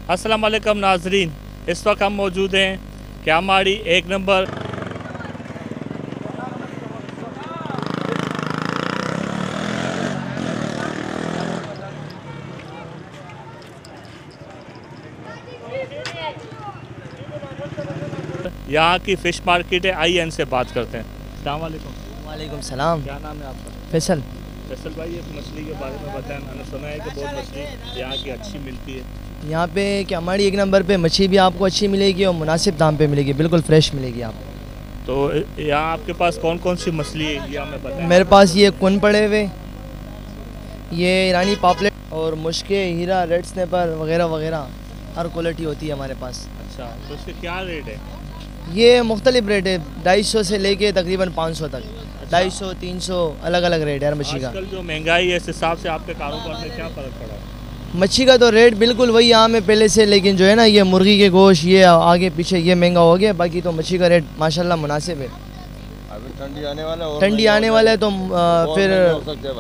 अस्सलाम वालेकुम नाजरीन, इस वक्त हम मौजूद हैं क्यामाड़ी 1 नंबर। यहाँ की फ़िश मार्केट है, आइए इनसे बात करते हैं। अस्सलाम वालेकुम। वालेकुम सलाम। क्या नाम है आपका? फैसल। फैसल भाई, ये मछली के बारे में बताएं। मैंने सुना है कि बहुत मछली यहाँ की अच्छी मिलती है। यहाँ पे क्यामाड़ी 1 नंबर पे मछली भी आपको अच्छी मिलेगी और मुनासिब दाम पे मिलेगी, बिल्कुल फ्रेश मिलेगी आपको। तो यहाँ आपके पास कौन कौन सी मछली है ये हमें बताएं। मेरे पास ये कुन पड़े हुए, ये ईरानी पापलेट और मुश्के, हीरा, रेड स्नैपर वगैरह वगैरह हर क्वालिटी होती है हमारे पास। अच्छा, तो इसके क्या रेट है? ये मुख्तलिफ रेट है, 250 से लेके तकरीबन 500 तक। 250, 300 अलग अलग रेट है हर मछली का। आजकल जो महंगाई है इस हिसाब से आपके कारोबार में क्या फ़र्क पड़ा है? मच्छी का तो रेट बिल्कुल वही आम है पहले से, लेकिन जो है ना ये मुर्गी के गोश्त ये आगे पीछे ये महंगा हो गया, बाकी तो मच्छी का रेट माशाल्लाह मुनासिब है। अभी ठंडी आने वाला है, ठंडी आने वाला है तो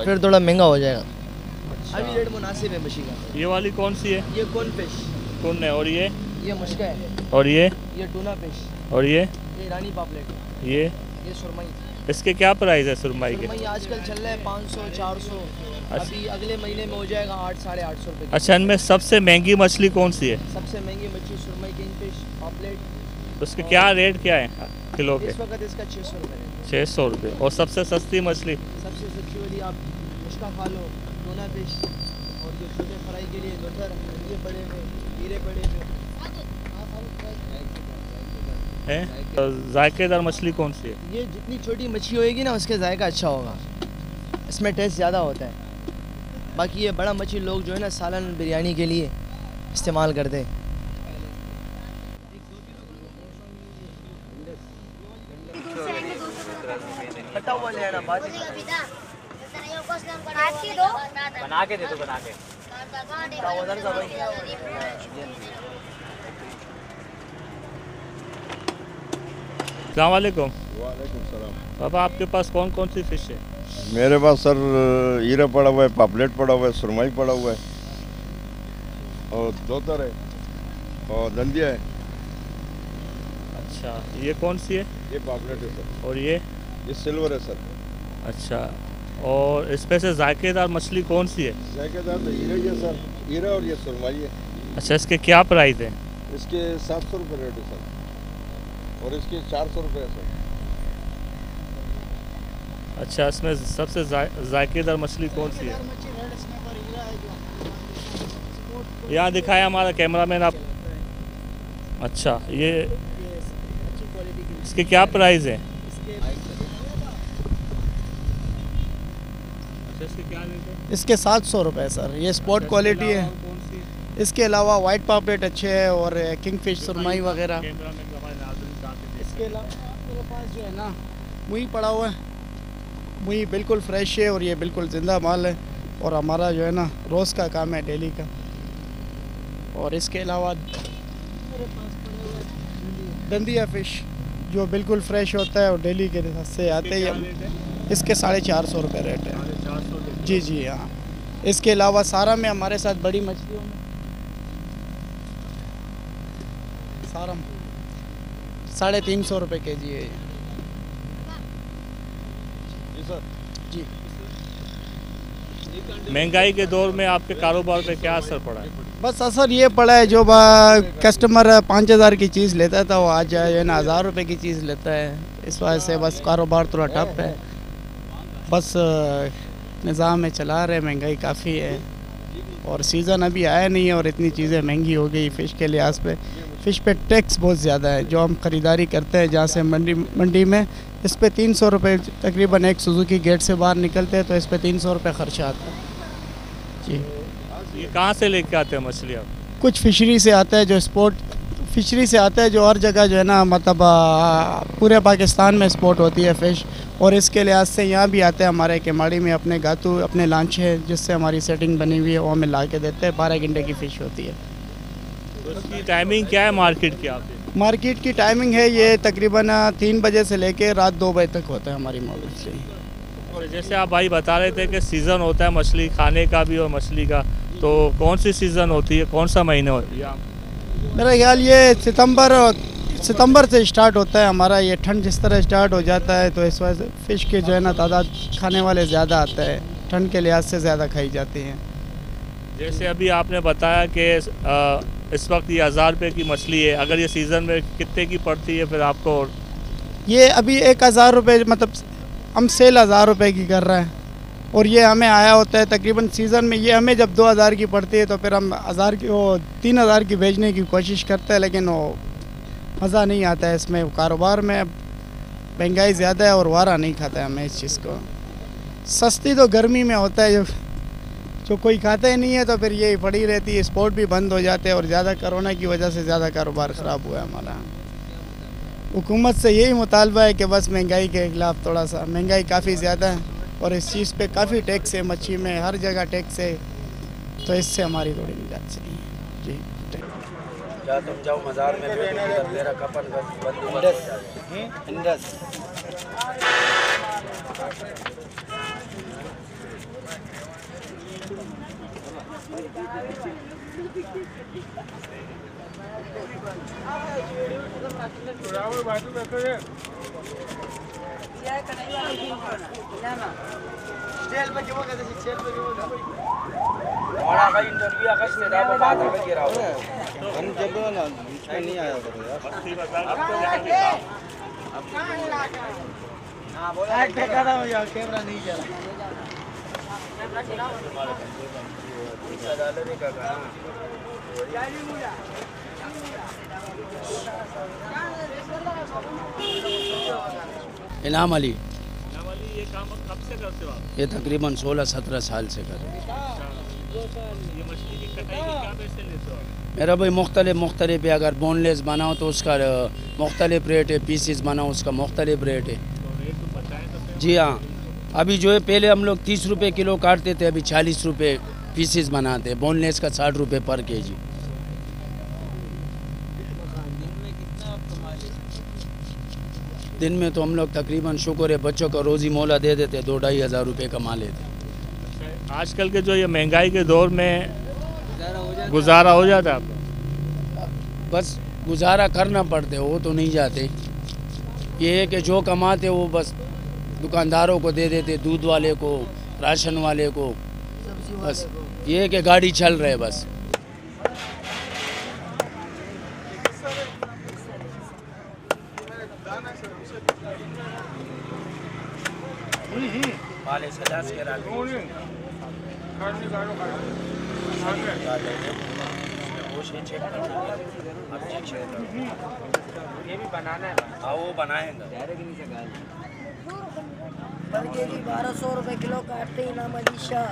फिर थोड़ा महंगा हो जाएगा। अच्छा। अभी रेट मुनासिब है मच्छी का। ये वाली कौन सी है? ये कौन फिश, कौन है? और ये मुश्का है, और ये टूना फिश, और ये ईरानी पापलेट, ये सुरमई। इसके क्या प्राइस है सुरमई के? सुरमई आजकल चल रहा है 500, 400, अभी अगले महीने में हो जाएगा 800, 850 रुपये। अच्छा, इनमें सबसे महंगी मछली कौन सी है? सबसे महंगी मच्छी सुरमई, किंगफिश, पापलेट। उसके क्या रेट क्या है किलो के? इस वक्त इसका 600 रुपये। 600 रुपये। और सबसे सस्ती मछली? सबसे सस्ती वाली आप मुश्का खा लो, टूना फिश, और जो छोटे फ्राई के लिए लोथर, ये बड़े हुए, हीरे बड़े हुए है। तो जायकेदार मछली कौन सी है? ये जितनी छोटी मछली होएगी ना उसके जायका अच्छा होगा, इसमें टेस्ट ज़्यादा होता है। बाकी ये बड़ा मछली लोग जो है ना सालन बिरयानी के लिए इस्तेमाल करते हैं। बना के दे दो, बना के। अस्सलाम वालेकुम। वालेकुम सलाम। बाबा, आपके पास कौन कौन सी फ़िश है? मेरे पास सर हीरा पड़ा हुआ है, पापलेट पड़ा हुआ है, सुरमई पड़ा हुआ है, और दोतर है, और दंदिया है। अच्छा, ये कौन सी है? ये पापलेट है सर। और ये सिल्वर है सर। अच्छा, और इसमें से जायकेदार मछली कौन सी है? जायकेदार तो हीरा ही है सर, हीरा और ये सुरमई है। अच्छा, इसके क्या प्राइस है? इसके 700 रुपये रेट है सर, और इसके 400 रुपये है सर। अच्छा, इसमें सबसे जायकेदार मछली कौन सी है? यहाँ दिखाया हमारा कैमरामैन आप। अच्छा, ये इसके क्या प्राइस है? अच्छा, इसके क्या रेट है? इसके 700 रुपये सर, ये स्पॉट क्वालिटी है। कौन सी? इसके अलावा वाइट पापलेट अच्छे हैं और किंगफिश, सुरमई वगैरह। कैमरामैन को हमारे नाज़रीन कहाँ से देख इसके अलावा मेरे पास जो है ना मुई पड़ा हुआ है, मुई बिल्कुल फ्रेश है और ये बिल्कुल ज़िंदा माल है, और हमारा जो है ना रोज़ का काम है, डेली का। और इसके अलावा मेरे पास पड़ा हुआ है दंदिया फ़िश, जो बिल्कुल फ्रेश होता है और डेली के हिसाब से आते ही हम। इसके 450 रुपये रेट है। 450 जी जी हाँ। इसके अलावा सारा में हमारे साथ बड़ी मछलियों में सारा 350 रुपये केजी है ये। जी सर। जी। महंगाई के दौर में आपके कारोबार पे क्या असर पड़ा है? बस असर ये पड़ा है, जो कस्टमर 5000 की चीज़ लेता था वो आज जो है ना 1000 रुपये की चीज़ लेता है। इस वजह से बस कारोबार थोड़ा ठप है। बस निज़ाम में चला रहे, महंगाई काफ़ी है, और सीज़न अभी आया नहीं है और इतनी चीज़ें महंगी हो गई फ़िश के लिहाज पे। फ़िश पे टैक्स बहुत ज़्यादा है, जो हम ख़रीदारी करते हैं जहाँ से मंडी में, इस पे 300 रुपये तकरीबन एक सुजुकी गेट से बाहर निकलते हैं तो इस पे 300 रुपये खर्चा आता है। जी। ये कहाँ से लेके आते हैं मछली आप? कुछ फिशरी से आता है, जो स्पोर्ट फिशरी से आता है, जो हर जगह जो है ना मतलब पूरे पाकिस्तान में स्पोर्ट होती है फ़िश, और इसके लिहाज से यहाँ भी आते हैं हमारे केमाड़ी में अपने गातू अपने लांच है जिससे हमारी सेटिंग बनी हुई है, वो हमें ला के देते हैं। 12 घंटे की फ़िश होती है। तो इसकी टाइमिंग क्या है मार्केट की आपकी? मार्केट की टाइमिंग है ये तकरीबन 3 बजे से लेके रात 2 बजे तक होता है हमारी मछली। और जैसे आप भाई बता रहे थे कि सीज़न होता है मछली खाने का भी और मछली का, तो कौन सी सीज़न होती है, कौन सा महीना होती है? मेरा ख्याल ये सितंबर से स्टार्ट होता है हमारा। ये ठंड जिस तरह स्टार्ट हो जाता है तो इस वजह से फ़िश के जो है ना तादाद खाने वाले ज़्यादा आता है, ठंड के लिहाज से ज़्यादा खाई जाती हैं। जैसे अभी आपने बताया कि इस वक्त ये 1000 रुपये की मछली है, अगर ये सीज़न में कितने की पड़ती है फिर आपको? ये अभी 1000 रुपये, मतलब हम सेल 1000 रुपये की कर रहे हैं और ये हमें आया होता है तकरीबन सीज़न में। ये हमें जब 2000 की पड़ती है तो फिर हम 1000 की, वो 3000 की बेचने की कोशिश करते हैं, लेकिन वो मज़ा नहीं आता है इसमें। कारोबार में महंगाई ज़्यादा है और वारा नहीं खाता है हमें इस चीज़ को। सस्ती तो गर्मी में होता है, जो कोई खाता ही नहीं है तो फिर यही पड़ी रहती है। स्पोर्ट भी बंद हो जाते हैं और ज़्यादा कोरोना की वजह से ज़्यादा कारोबार ख़राब हुआ है हमारा। हुकूमत से यही मुतालबा है कि बस महंगाई के खिलाफ थोड़ा सा, महंगाई काफ़ी ज़्यादा है और इस चीज़ पे काफ़ी टैक्स है, मच्छी में हर जगह टैक्स है, तो इससे हमारी थोड़ी निजात चाहिए जी। या तुम जाओ मज़ार में तेरा कपन बंदोबस्त। हमारा का इंटरव्यू आकाश में था, वो बात आगे गिरा हुआ है। हम जब ना बीच में नहीं आया करो यार। हाँ बोला एक टका था यार, कैमरा नहीं चला। इनाम अली, ये काम कब से करते हो आप? ये तकरीबन 16-17 साल से कर रहे हैं। ये मछली की कटाई में क्या पैसे लेते हो? मेरा भाई मुख्तलिफ है। अगर बोनलेस बनाओ तो उसका मुख्तलिफ रेट है, पीसीस बनाओ उसका मुख्तलिफ रेट है। तो रेट तो बताएं तो फिर। जी हाँ, अभी जो है पहले हम लोग 30 रुपये किलो काटते थे, अभी 40 रुपये पीसीस बनाते हैं। बोनलेस का 60 रुपये पर केजी। दिन में तो हम लोग तकरीबन, शुक्र है बच्चों को रोज़ी मौला दे देते, 2-2.5 हज़ार रुपये कमा लेते। आजकल के जो ये महंगाई के दौर में गुजारा हो जाता है आपका? बस गुजारा करना पड़ते, वो तो नहीं जाते। ये है कि जो कमाते वो बस दुकानदारों को दे देते, दूध वाले को, राशन वाले को, बस ये है कि गाड़ी चल रहे बस। ये भी बनाना है। हाँ वो बनाएंगे। पर केजी 1200 रुपये किलो काटते हैं इनाम अली शाह।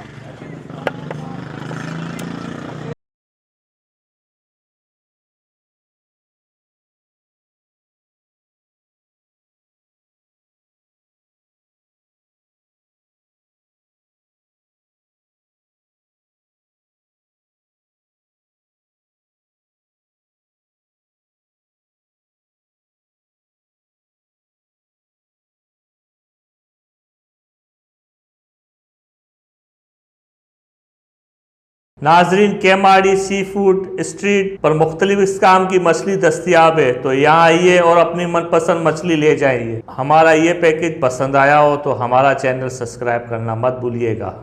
नाजरीन, केमाड़ी सी फूड स्ट्रीट पर मुख्तलिफ इस्काम की मछली दस्तियाब है, तो यहाँ आइए और अपनी मनपसंद मछली ले जाइए। हमारा ये पैकेज पसंद आया हो तो हमारा चैनल सब्सक्राइब करना मत भूलिएगा।